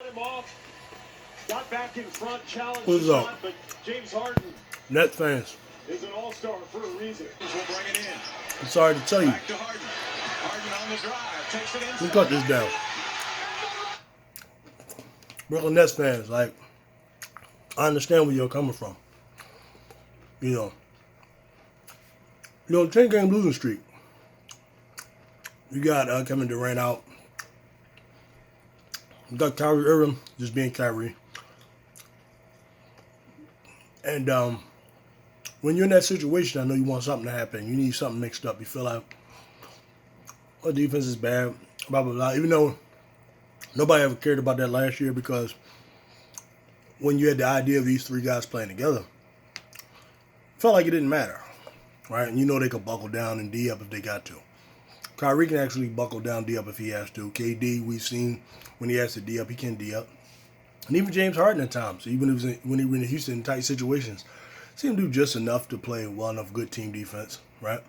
him off. Got back in front, challenged What's the up? shot, but James Harden Nets fans, is an all-star for a reason. Will bring it in. I'm sorry to tell you. Back to Harden. Harden on the drive. Takes it Let inside. me cut this down. Brooklyn Nets fans, like, I understand where you're coming from. You know, 10-game losing streak. You got Kevin Durant out. You got Kyrie Irving just being Kyrie. And when you're in that situation, I know you want something to happen. You need something mixed up. You feel like our defense is bad, blah, blah, blah. Even though nobody ever cared about that last year, because when you had the idea of these three guys playing together, it felt like it didn't matter, right? And you know they could buckle down and D up if they got to. Kyrie can actually buckle down, D up if he has to. KD, we've seen when he has to D up, he can D up. And even James Harden at times, even when he was in Houston in tight situations, seemed to do just enough to play well enough good team defense, right?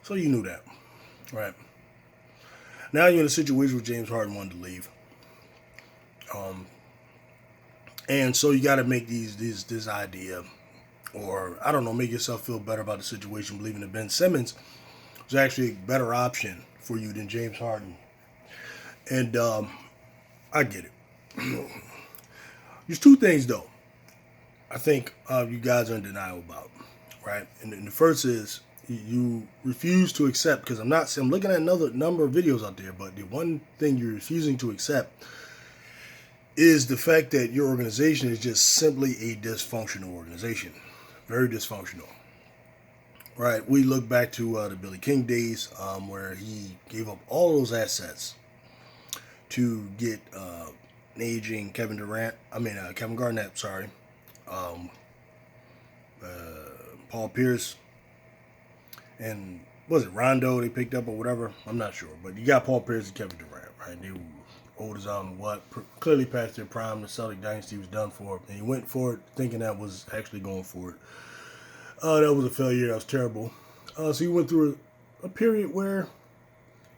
So you knew that, right? Now you're in a situation where James Harden wanted to leave. And so you got to make this idea, or I don't know, make yourself feel better about the situation, believing that Ben Simmons was actually a better option for you than James Harden. And I get it. There's two things, though, I think you guys are in denial about, right? And the first is you refuse to accept, because I'm looking at another number of videos out there, but the one thing you're refusing to accept is the fact that your organization is just simply a dysfunctional organization. Very dysfunctional. Right, we look back to the Billy King days, where he gave up all those assets to get an aging Kevin Garnett, sorry, Paul Pierce, and was it Rondo they picked up or whatever? I'm not sure, but you got Paul Pierce and Kevin Durant, right? They were old as clearly past their prime. The Celtic dynasty was done for, and he went for it thinking that was actually going for it. That was a failure. That was terrible. So he went through a period where,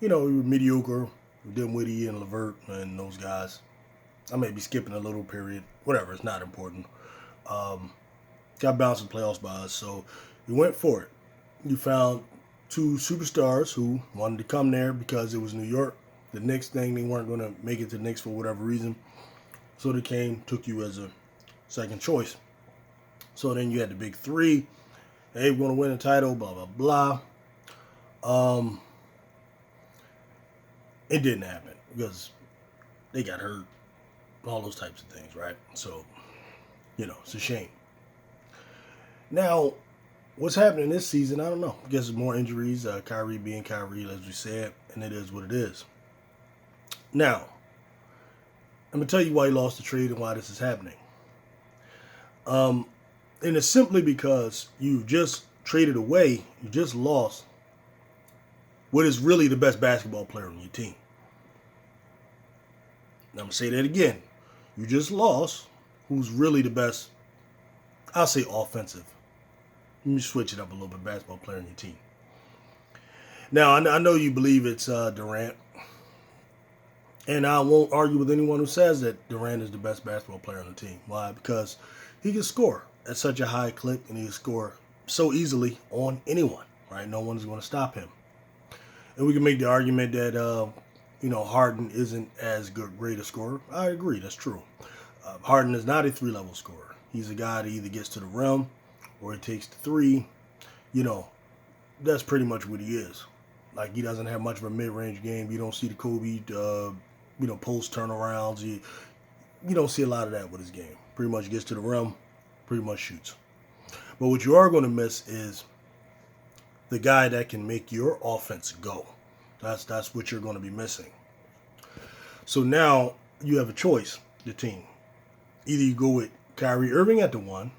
you know, he was mediocre. Dinwiddie and LeVert and those guys. I may be skipping a little period. Whatever, it's not important. Got bounced in playoffs by us. So you went for it. You found two superstars who wanted to come there because it was New York. The Knicks thing, they weren't going to make it to the Knicks for whatever reason. So they took you as a second choice. So then you had the big three. Hey, we're going to win a title, blah, blah, blah. It didn't happen because they got hurt, all those types of things, right? So, you know, it's a shame. Now, what's happening this season, I don't know. I guess it's more injuries, Kyrie being Kyrie, as we said, and it is what it is. Now, I'm going to tell you why he lost the trade and why this is happening. And it's simply because you just traded away, you just lost what is really the best basketball player on your team. Now I'm going to say that again. You just lost who's really the best, I'll say offensive. Let me switch it up a little bit, basketball player on your team. Now, I know you believe it's Durant. And I won't argue with anyone who says that Durant is the best basketball player on the team. Why? Because he can score at such a high clip, and he can score so easily on anyone, right? No one is going to stop him. And we can make the argument that, Harden isn't as great a scorer. I agree, that's true. Harden is not a three-level scorer. He's a guy that either gets to the rim or he takes the three. You know, that's pretty much what he is. Like, he doesn't have much of a mid-range game. You don't see the Kobe, post turnarounds. You don't see a lot of that with his game. Pretty much gets to the rim, pretty much shoots. But what you are going to miss is the guy that can make your offense go. That's what you're going to be missing. So now you have a choice, the team. Either you go with Kyrie Irving at the one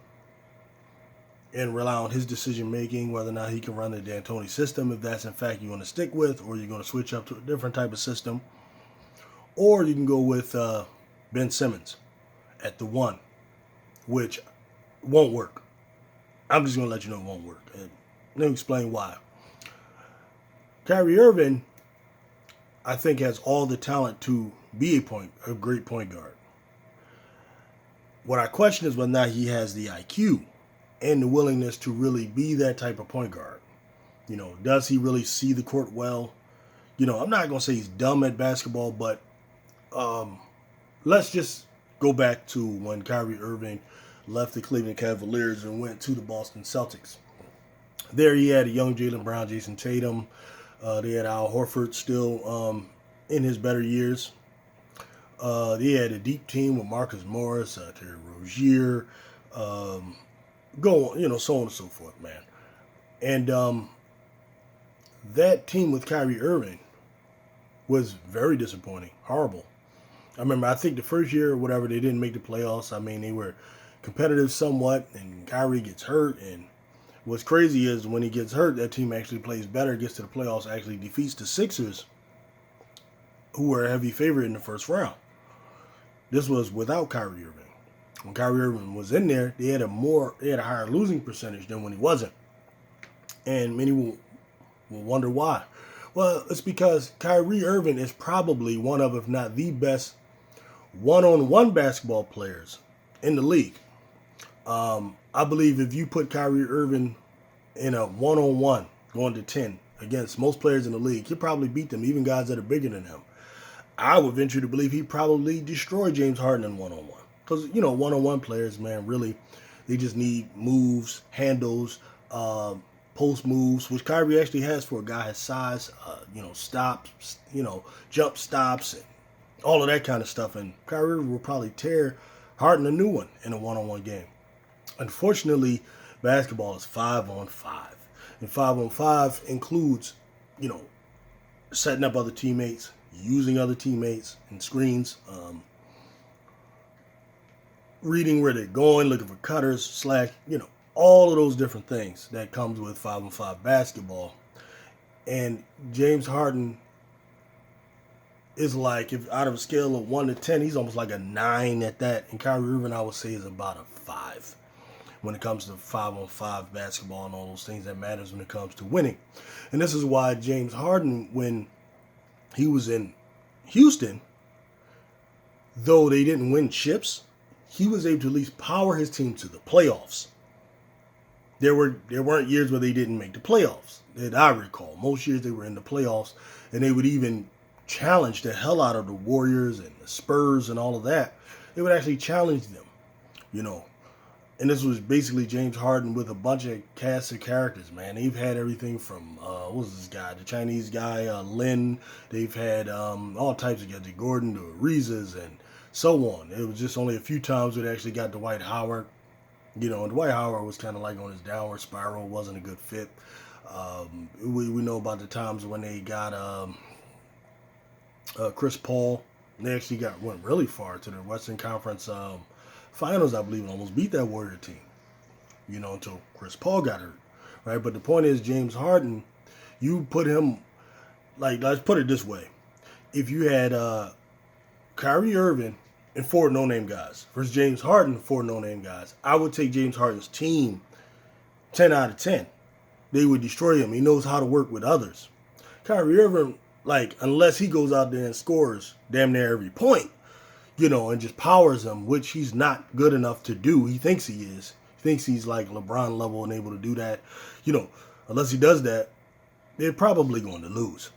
and rely on his decision-making, whether or not he can run the D'Antoni system, if that's in fact you want to stick with, or you're going to switch up to a different type of system. Or you can go with Ben Simmons at the one, which won't work. I'm just going to let you know it won't work. And let me explain why. Kyrie Irving, I think, has all the talent to be a great point guard. What I question is whether or not he has the IQ and the willingness to really be that type of point guard. Does he really see the court well? I'm not going to say he's dumb at basketball, but let's just go back to when Kyrie Irving left the Cleveland Cavaliers and went to the Boston Celtics. There he had a young Jaylen Brown, Jason Tatum. They had Al Horford still in his better years. They had a deep team with Marcus Morris, Terry Rozier, so on and so forth, man. And that team with Kyrie Irving was very disappointing, horrible. I think the first year or whatever, they didn't make the playoffs. They were competitive somewhat, and Kyrie gets hurt. And what's crazy is when he gets hurt, that team actually plays better, gets to the playoffs, actually defeats the Sixers, who were a heavy favorite in the first round. This was without Kyrie Irving. When Kyrie Irving was in there, they had a higher losing percentage than when he wasn't. And many will wonder why. Well, it's because Kyrie Irving is probably one of, if not the best, one-on-one basketball players in the league. I believe if you put Kyrie Irving in a one-on-one, going to 10, against most players in the league, he'll probably beat them, even guys that are bigger than him. I would venture to believe he'd probably destroy James Harden in one-on-one. Because, one-on-one players, man, really, they just need moves, handles, post moves, which Kyrie actually has for a guy his size, stops, jump stops, and all of that kind of stuff. And Kyrie will probably tear Harden a new one in a one-on-one game. Unfortunately, basketball is 5-on-5. And 5-on-5 includes, setting up other teammates, using other teammates and screens, reading where they're going, looking for cutters, all of those different things that comes with 5-on-5 basketball. And James Harden is like, if out of a scale of 1 to 10, he's almost like a 9 at that. And Kyrie Irving, I would say, is about a 5 when it comes to 5-on-5 basketball and all those things that matters when it comes to winning. And this is why James Harden, when he was in Houston, though they didn't win chips, he was able to at least power his team to the playoffs. There weren't years where they didn't make the playoffs that I recall. Most years they were in the playoffs, and they would even challenge the hell out of the Warriors and the Spurs and all of that. They would actually challenge them, And this was basically James Harden with a bunch of cast of characters, man. They've had everything from, what was this guy? The Chinese guy, Lin. They've had all types of guys, Gordon, the Arizas, and so on. It was just only a few times where they actually got Dwight Howard. And Dwight Howard was kind of like on his downward spiral, wasn't a good fit. We know about the times when they got Chris Paul. They actually went really far to the Western Conference Finals, I believe, and almost beat that Warrior team, until Chris Paul got hurt, right? But the point is, James Harden, you put him, let's put it this way. If you had Kyrie Irving and 4 no-name guys versus James Harden, 4 no-name guys, I would take James Harden's team 10 out of 10. They would destroy him. He knows how to work with others. Kyrie Irving, unless he goes out there and scores damn near every point, and just powers them, which he's not good enough to do. He thinks he is. He thinks he's like LeBron level and able to do that. Unless he does that, they're probably going to lose.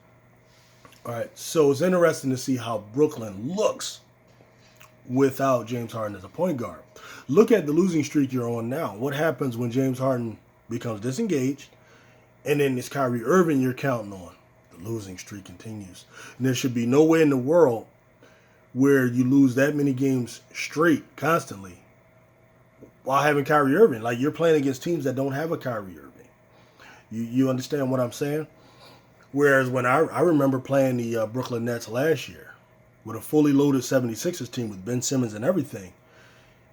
All right, so it's interesting to see how Brooklyn looks without James Harden as a point guard. Look at the losing streak you're on now. What happens when James Harden becomes disengaged, and then it's Kyrie Irving you're counting on? The losing streak continues. And there should be no way in the world where you lose that many games straight constantly while having Kyrie Irving. You're playing against teams that don't have a Kyrie Irving. You understand what I'm saying? Whereas when I remember playing the Brooklyn Nets last year with a fully loaded 76ers team with Ben Simmons and everything,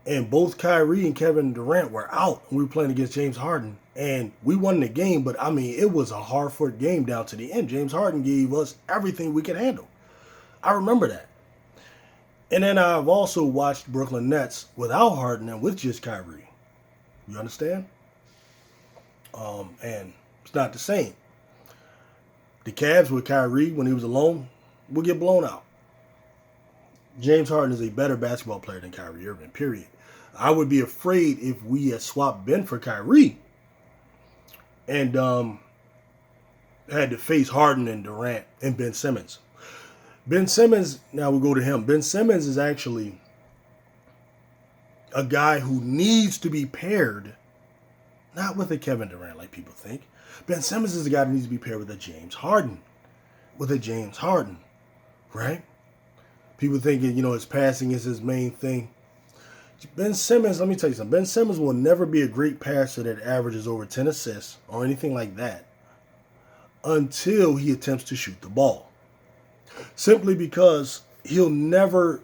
and both Kyrie and Kevin Durant were out, and we were playing against James Harden, and we won the game, but it was a hard-fought game down to the end. James Harden gave us everything we could handle. I remember that. And then I've also watched Brooklyn Nets without Harden and with just Kyrie. You understand? And it's not the same. The Cavs with Kyrie, when he was alone, would get blown out. James Harden is a better basketball player than Kyrie Irving, period. I would be afraid if we had swapped Ben for Kyrie and had to face Harden and Durant and Ben Simmons. Ben Simmons, now we'll go to him. Ben Simmons is actually a guy who needs to be paired, not with a Kevin Durant like people think. Ben Simmons is a guy that needs to be paired with a James Harden. Right? People thinking, his passing is his main thing. Ben Simmons, let me tell you something. Ben Simmons will never be a great passer that averages over 10 assists or anything like that until he attempts to shoot the ball. Simply because he'll never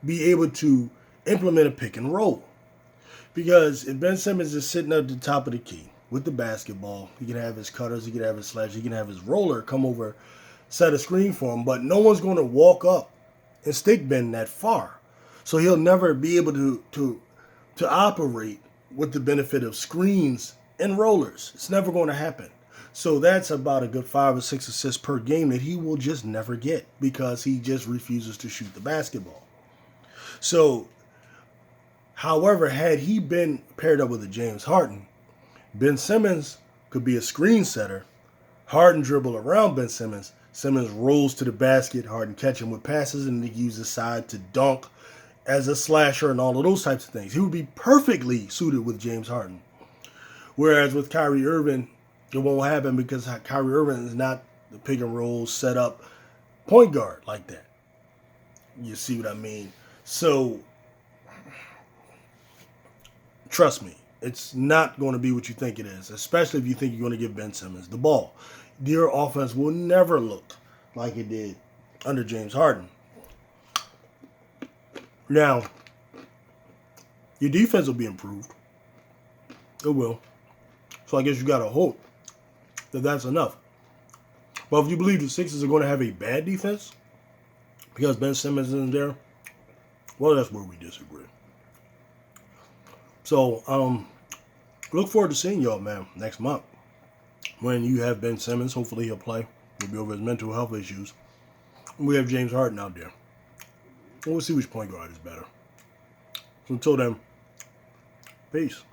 be able to implement a pick and roll. Because if Ben Simmons is sitting at the top of the key with the basketball, he can have his cutters, he can have his slash, he can have his roller come over, set a screen for him, but no one's going to walk up and stick Ben that far. So he'll never be able to operate with the benefit of screens and rollers. It's never going to happen. So that's about a good 5 or 6 assists per game that he will just never get because he just refuses to shoot the basketball. So, however, had he been paired up with a James Harden, Ben Simmons could be a screen setter. Harden dribble around Ben Simmons. Simmons rolls to the basket. Harden catch him with passes and he uses his side to dunk as a slasher and all of those types of things. He would be perfectly suited with James Harden. Whereas with Kyrie Irving, it won't happen because Kyrie Irving is not the pick and roll set up point guard like that. You see what I mean? So, trust me, it's not going to be what you think it is, especially if you think you're going to give Ben Simmons the ball. Your offense will never look like it did under James Harden. Now, your defense will be improved. It will. So I guess you got to hope that that's enough. But if you believe the Sixers are going to have a bad defense because Ben Simmons isn't there, well, that's where we disagree. So, look forward to seeing y'all, man, next month. When you have Ben Simmons, hopefully he'll play. He'll be over his mental health issues. And we have James Harden out there. And we'll see which point guard is better. So until then, peace.